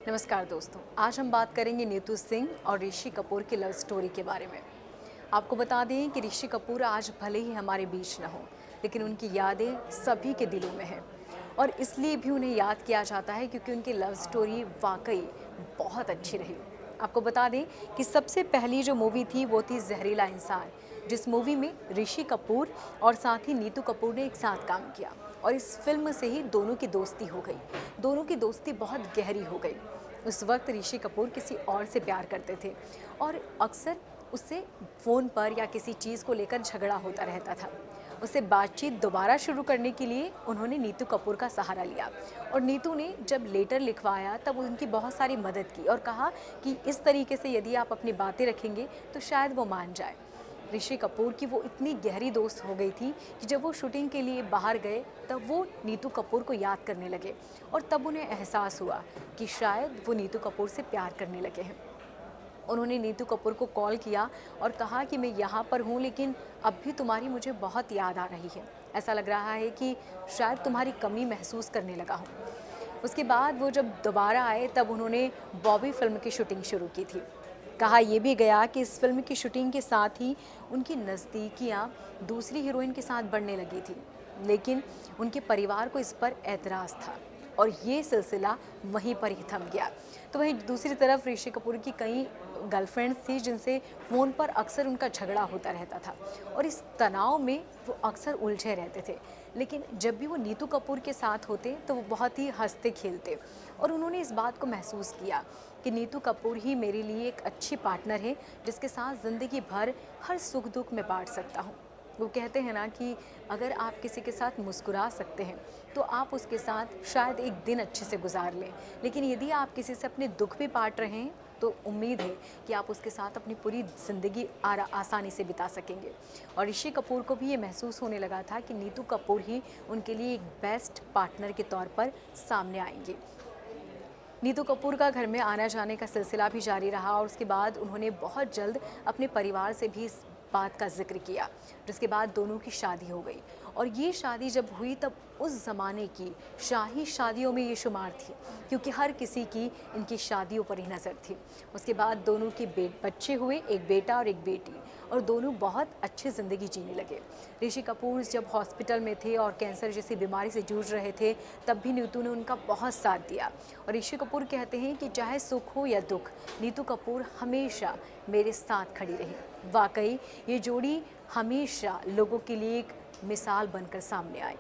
नमस्कार दोस्तों, आज हम बात करेंगे नीतू सिंह और ऋषि कपूर की लव स्टोरी के बारे में। आपको बता दें कि ऋषि कपूर आज भले ही हमारे बीच न हो, लेकिन उनकी यादें सभी के दिलों में हैं और इसलिए भी उन्हें याद किया जाता है क्योंकि उनकी लव स्टोरी वाकई बहुत अच्छी रही। आपको बता दें कि सबसे पहली जो मूवी थी वो थी जहरीला इंसान, जिस मूवी में ऋषि कपूर और साथ ही नीतू कपूर ने एक साथ काम किया और इस फिल्म से ही दोनों की दोस्ती हो गई। दोनों की दोस्ती बहुत गहरी हो गई। उस वक्त ऋषि कपूर किसी और से प्यार करते थे और अक्सर उससे फ़ोन पर या किसी चीज़ को लेकर झगड़ा होता रहता था। उससे बातचीत दोबारा शुरू करने के लिए उन्होंने नीतू कपूर का सहारा लिया और नीतू ने जब लेटर लिखवाया तब उनकी बहुत सारी मदद की और कहा कि इस तरीके से यदि आप अपनी बातें रखेंगे तो शायद वो मान जाए। ऋषि कपूर की वो इतनी गहरी दोस्त हो गई थी कि जब वो शूटिंग के लिए बाहर गए तब वो नीतू कपूर को याद करने लगे और तब उन्हें एहसास हुआ कि शायद वो नीतू कपूर से प्यार करने लगे हैं। उन्होंने नीतू कपूर को कॉल किया और कहा कि मैं यहाँ पर हूँ, लेकिन अब भी तुम्हारी मुझे बहुत याद आ रही है। ऐसा लग रहा है कि शायद तुम्हारी कमी महसूस करने लगा हूँ। उसके बाद वो जब दोबारा आए तब उन्होंने बॉबी फिल्म की शूटिंग शुरू की थी। कहा यह भी गया कि इस फिल्म की शूटिंग के साथ ही उनकी नज़दीकियाँ दूसरी हीरोइन के साथ बढ़ने लगी थी, लेकिन उनके परिवार को इस पर एतराज़ था और ये सिलसिला वहीं पर ही थम गया। तो वहीं दूसरी तरफ ऋषि कपूर की कई गर्लफ्रेंड्स थी जिनसे फ़ोन पर अक्सर उनका झगड़ा होता रहता था और इस तनाव में वो अक्सर उलझे रहते थे। लेकिन जब भी वो नीतू कपूर के साथ होते तो वो बहुत ही हंसते खेलते और उन्होंने इस बात को महसूस किया कि नीतू कपूर ही मेरे लिए एक अच्छी पार्टनर है जिसके साथ ज़िंदगी भर हर सुख दुख में बांट सकता हूँ। वो कहते हैं ना कि अगर आप किसी के साथ मुस्कुरा सकते हैं तो आप उसके साथ शायद एक दिन अच्छे से गुजार लें, लेकिन यदि आप किसी से अपने दुख भी बांट रहे हैं तो उम्मीद है कि आप उसके साथ अपनी पूरी ज़िंदगी आसानी से बिता सकेंगे। और ऋषि कपूर को भी ये महसूस होने लगा था कि नीतू कपूर ही उनके लिए एक बेस्ट पार्टनर के तौर पर सामने आएंगे। नीतू कपूर का घर में आना जाने का सिलसिला भी जारी रहा और उसके बाद उन्होंने बहुत जल्द अपने परिवार से भी इस बात का जिक्र किया, जिसके बाद दोनों की शादी हो गई। और ये शादी जब हुई तब उस ज़माने की शाही शादियों में ये शुमार थी, क्योंकि हर किसी की इनकी शादियों पर ही नज़र थी। उसके बाद दोनों के बच्चे हुए, एक बेटा और एक बेटी, और दोनों बहुत अच्छी ज़िंदगी जीने लगे। ऋषि कपूर जब हॉस्पिटल में थे और कैंसर जैसी बीमारी से जूझ रहे थे तब भी नीतू ने उनका बहुत साथ दिया। और ऋषि कपूर कहते हैं कि चाहे सुख हो या दुख, नीतू कपूर हमेशा मेरे साथ खड़ी रही। वाकई ये जोड़ी हमेशा लोगों के लिए एक मिसाल बनकर सामने आई।